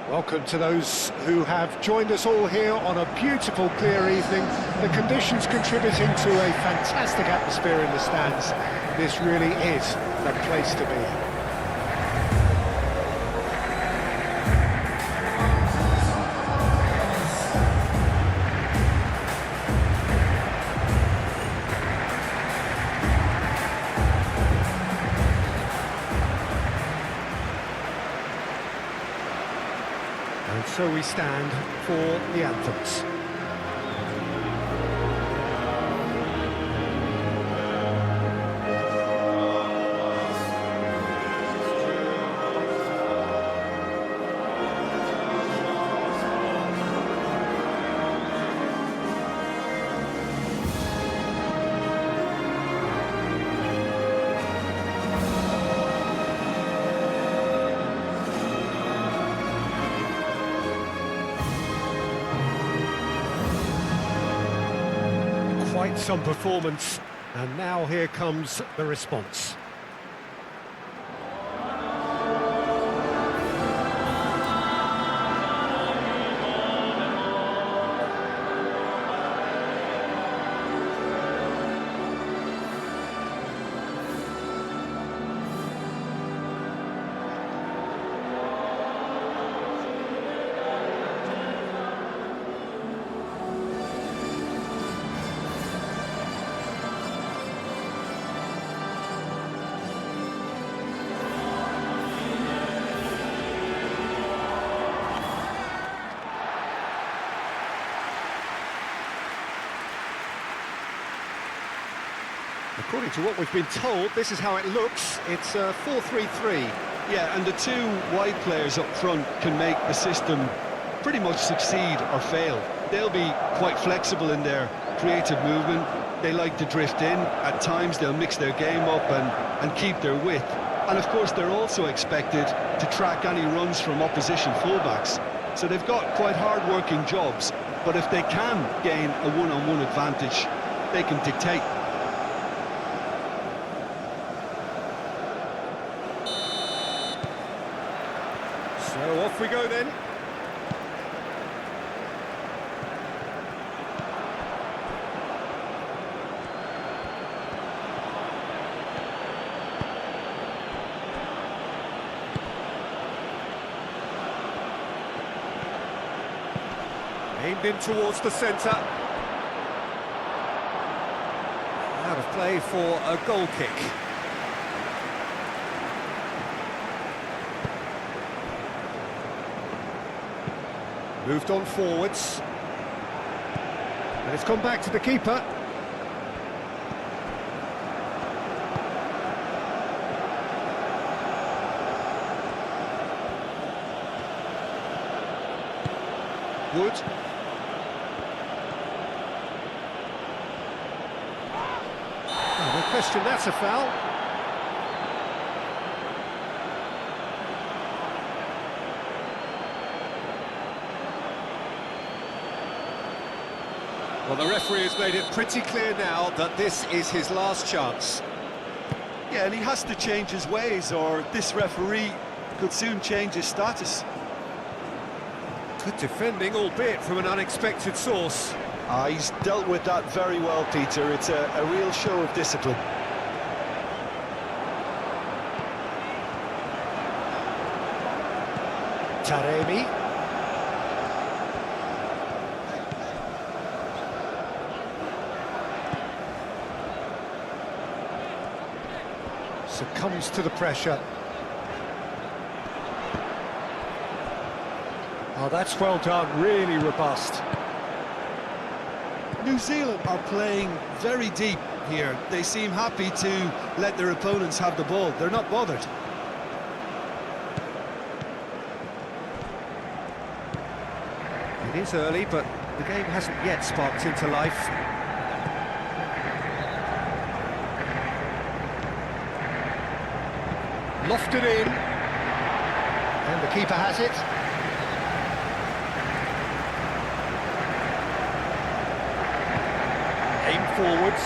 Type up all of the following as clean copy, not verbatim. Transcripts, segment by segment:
Welcome to those who have joined us all here on a beautiful, clear evening. The conditions contributing to a fantastic atmosphere in the stands. This really is the place to be. And so we stand for the anthems. Quite some performance, and now here comes the response. According to what we've been told, this is how it looks. It's 4-3-3. Yeah, and the two wide players up front can make the system pretty much succeed or fail. They'll be quite flexible in their creative movement. They like to drift in. At times they'll mix their game up and keep their width. And of course they're also expected to track any runs from opposition fullbacks. So they've got quite hard-working jobs, but if they can gain a one-on-one advantage, they can dictate. So off we go then. Aimed in towards the centre. Out of play for a goal kick. Moved on forwards. And it's gone back to the keeper. Wood. Oh, no question, that's a foul. Well, the referee has made it pretty clear now that this is his last chance. Yeah, and he has to change his ways, or this referee could soon change his status. Good defending, albeit from an unexpected source. He's dealt with that very well, Peter. It's a real show of discipline. Taremi. Succumbs to the pressure. Oh, that's well done, really robust. New Zealand are playing very deep here. They seem happy to let their opponents have the ball. They're not bothered. It is early, but the game hasn't yet sparked into life. Lofted in. And the keeper has it. Aim forwards.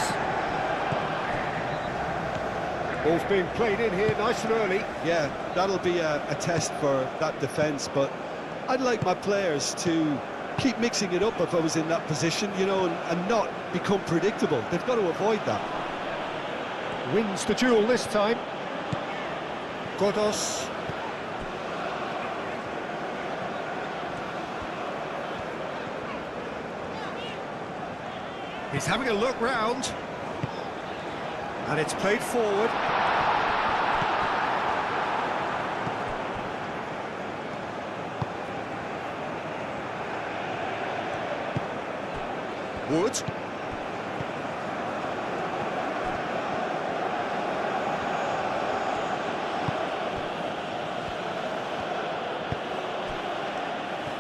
Ball's being played in here nice and early. Yeah, that'll be a test for that defence, but I'd like my players to keep mixing it up if I was in that position, you know, and not become predictable. They've got to avoid that. Wins the duel this time. Godos. He's having a look round. And it's played forward. Wood.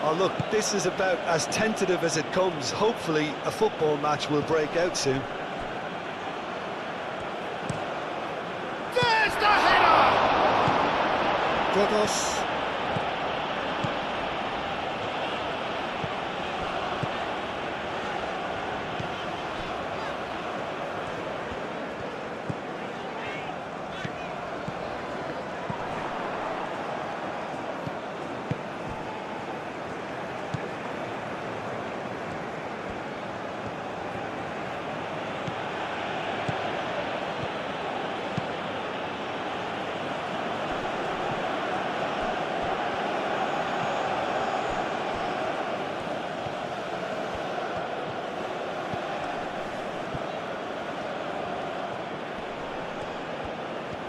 Oh, look, this is about as tentative as it comes. Hopefully, a football match will break out soon. There's the header! Godos.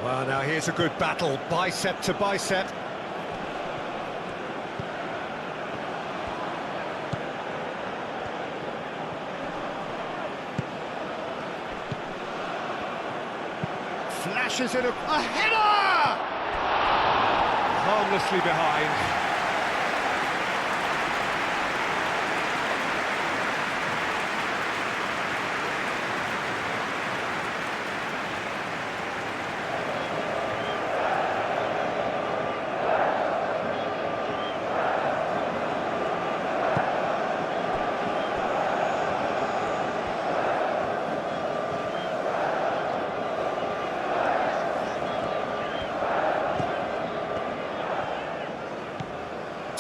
Well, now here's a good battle, bicep to bicep. Flashes in a header! Harmlessly behind.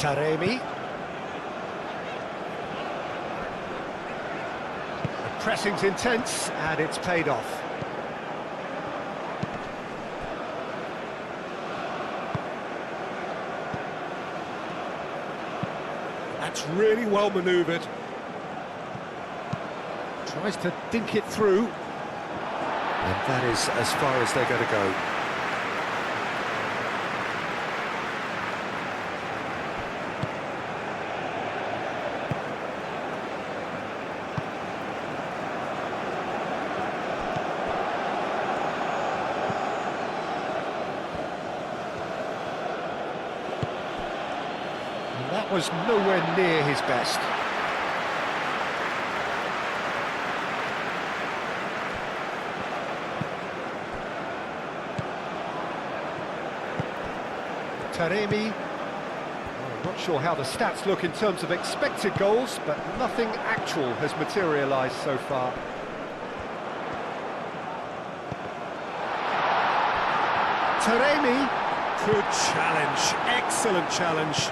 Taremi. The pressing's intense, and it's paid off. That's really well manoeuvred. Tries to dink it through. And that is as far as they're going to go. That was nowhere near his best. Taremi. I'm not sure how the stats look in terms of expected goals, but nothing actual has materialised so far. Taremi. Good challenge, excellent challenge.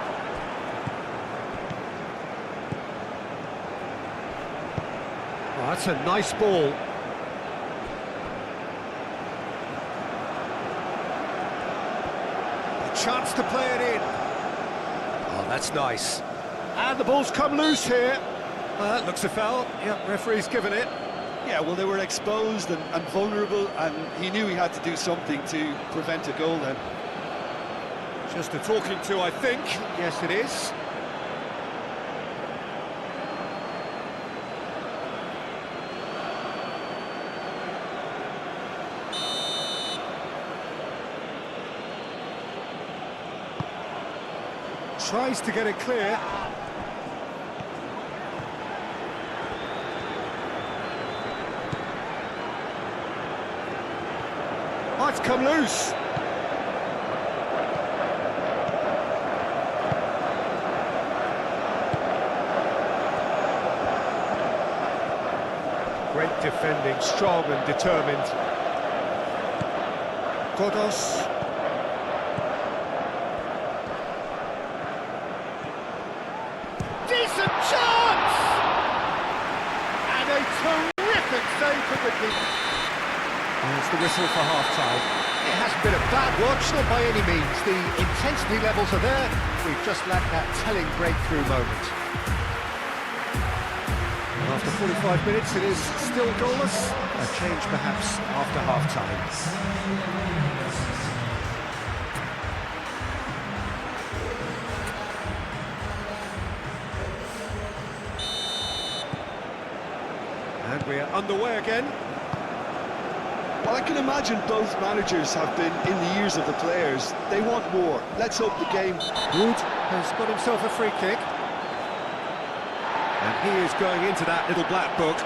Oh, that's a nice ball. A chance to play it in. Oh, that's nice. And the ball's come loose here. Looks a foul. Yep, referee's given it. Yeah, well, they were exposed and vulnerable, and he knew he had to do something to prevent a goal then. Just a talking to, I think. Yes, it is. Tries to get it clear. Oh, it's come loose. Great defending, strong and determined. Godos. terrific save from the keeper. There's the whistle for half-time. It hasn't been a bad watch, not by any means. The intensity levels are there. We've just lacked that telling breakthrough moment. After 45 minutes, it is still goalless. A change perhaps after half-time. And we are underway again. Well, I can imagine both managers have been in the ears of the players. They want more. Let's hope the game... Wood has got himself a free kick. And he is going into that little black book.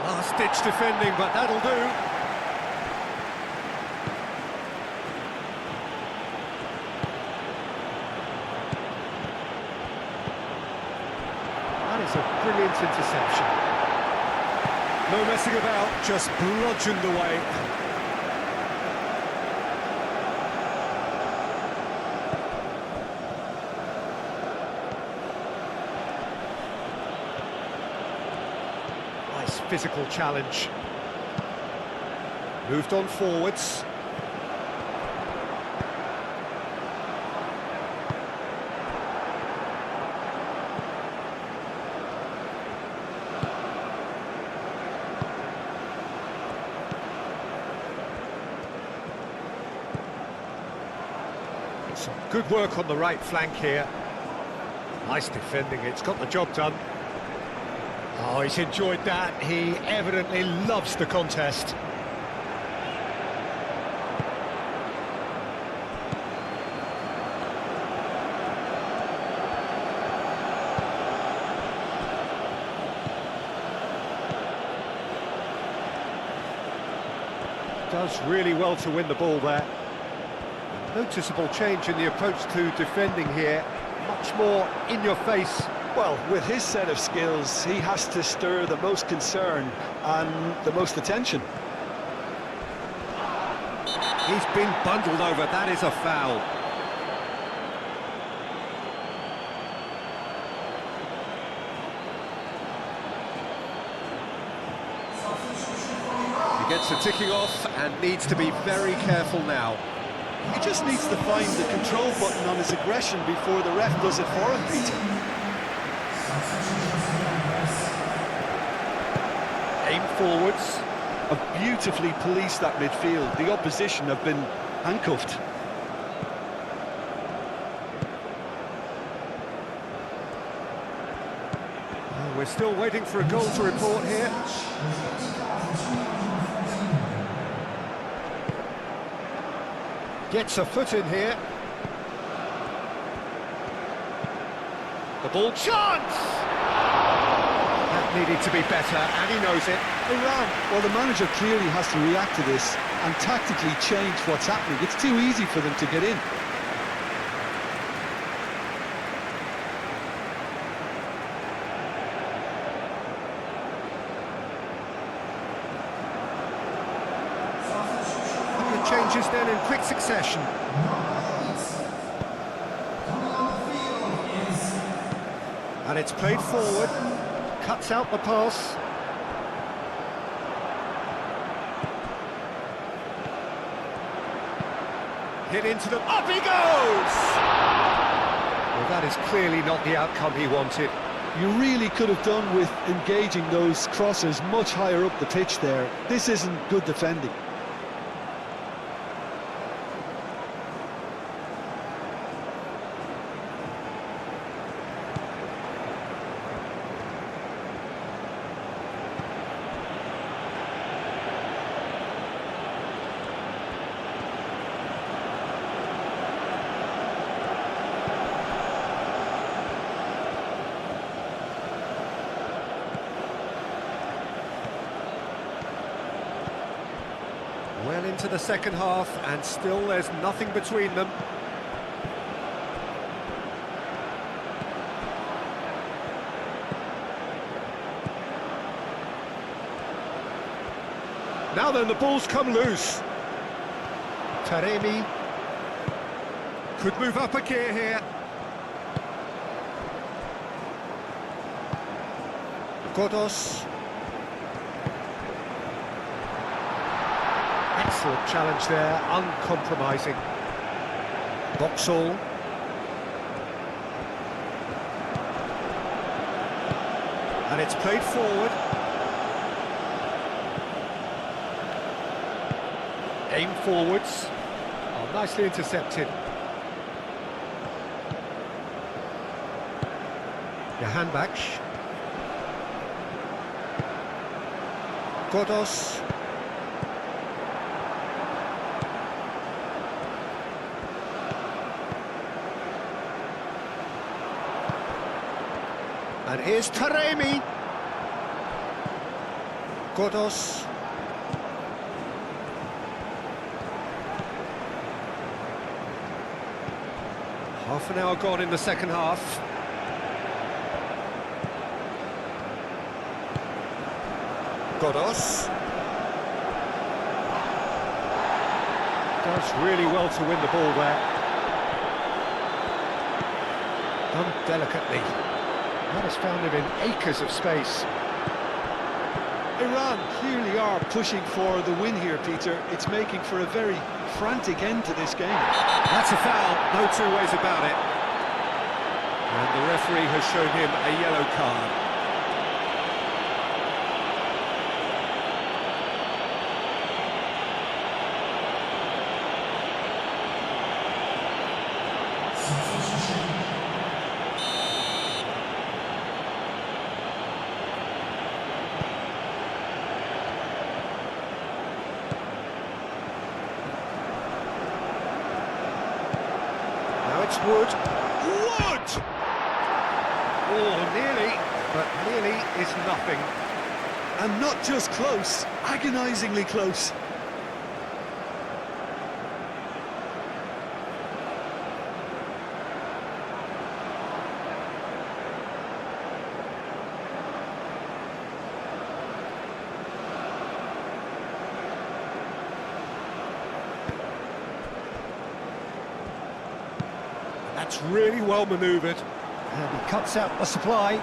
Last-ditch defending, but that'll do. It's a brilliant interception. No messing about, just bludgeoned away. Nice physical challenge. Moved on forwards. Some good work on the right flank here. Nice defending, it's got the job done. Oh, he's enjoyed that. He evidently loves the contest. Does really well to win the ball there. Noticeable change in the approach to defending here. Much more in your face. Well, with his set of skills, he has to stir the most concern and the most attention. He's been bundled over. That is a foul. He gets a ticking off and needs to be very careful now. He just needs to find the control button on his aggression before the ref does it for him, Peter. Aim forwards. Have beautifully policed that midfield. The opposition have been handcuffed. Oh, we're still waiting for a goal to report here. Gets a foot in here. The ball, chance! That needed to be better, and he knows it. R.A.N. Well, the manager clearly has to react to this and tactically change what's happening. It's too easy for them to get in. Changes then in quick succession. And it's played forward, cuts out the pass. Hit into the... Up he goes! Well, that is clearly not the outcome he wanted. You really could have done with engaging those crossers much higher up the pitch there. This isn't good defending. Well into the second half, and still there's nothing between them. Now then, the ball's come loose. Taremi could move up a gear here. Godos. Excellent challenge there, uncompromising. Boxall. And it's played forward. Aim forwards. Oh, nicely intercepted. Johanbach. Godos. And here's Taremi. Godos. Half an hour gone in the second half. Godos. Does really well to win the ball there. Done delicately. That has found him in acres of space. Iran clearly are pushing for the win here, Peter. It's making for a very frantic end to this game. That's a foul, no two ways about it. And the referee has shown him a yellow card. It's Wood. Wood! Oh, nearly, but nearly is nothing. And not just close, agonisingly close. That's really well manoeuvred. And he cuts out the supply.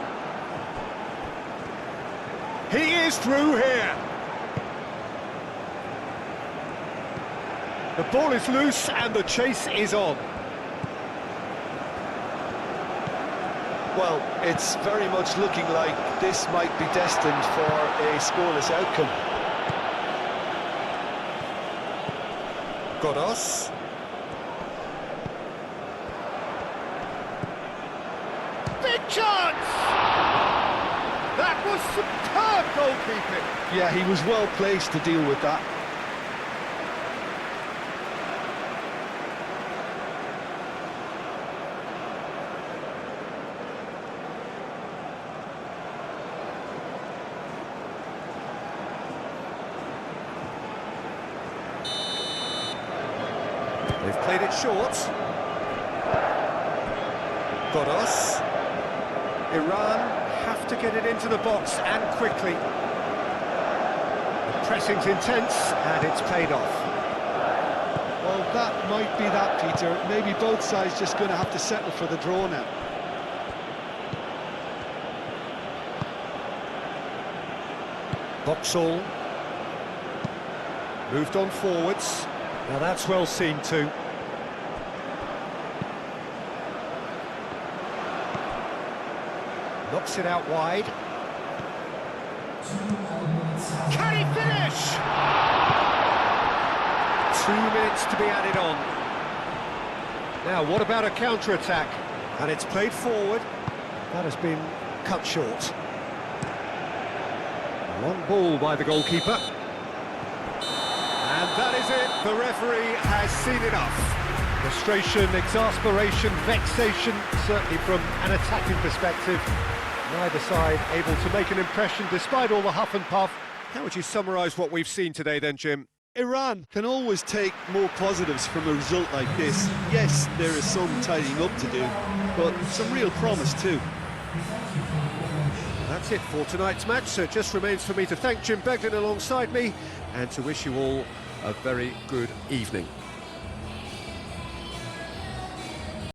He is through here. The ball is loose and the chase is on. Well, it's very much looking like this might be destined for a scoreless outcome. Godos. Big chance! That was superb goalkeeping. Yeah, he was well placed to deal with that. They've played it short. Godos. Iran have to get it into the box and quickly. The pressing's intense and it's paid off. Well, that might be that, Peter. Maybe both sides just going to have to settle for the draw now. Boxall. Moved on forwards. Now that's well seen too. Knocks it out wide. Can he finish? 2 minutes to be added on. Now, what about a counter-attack? And it's played forward. That has been cut short. Long ball by the goalkeeper. And that is it. The referee has seen enough. Frustration, exasperation, vexation, certainly from an attacking perspective. Neither side able to make an impression despite all the huff and puff. How would you summarise what we've seen today then, Jim? Iran can always take more positives from a result like this. Yes, there is some tidying up to do, but some real promise too. That's it for tonight's match, so it just remains for me to thank Jim Beglin alongside me and to wish you all a very good evening.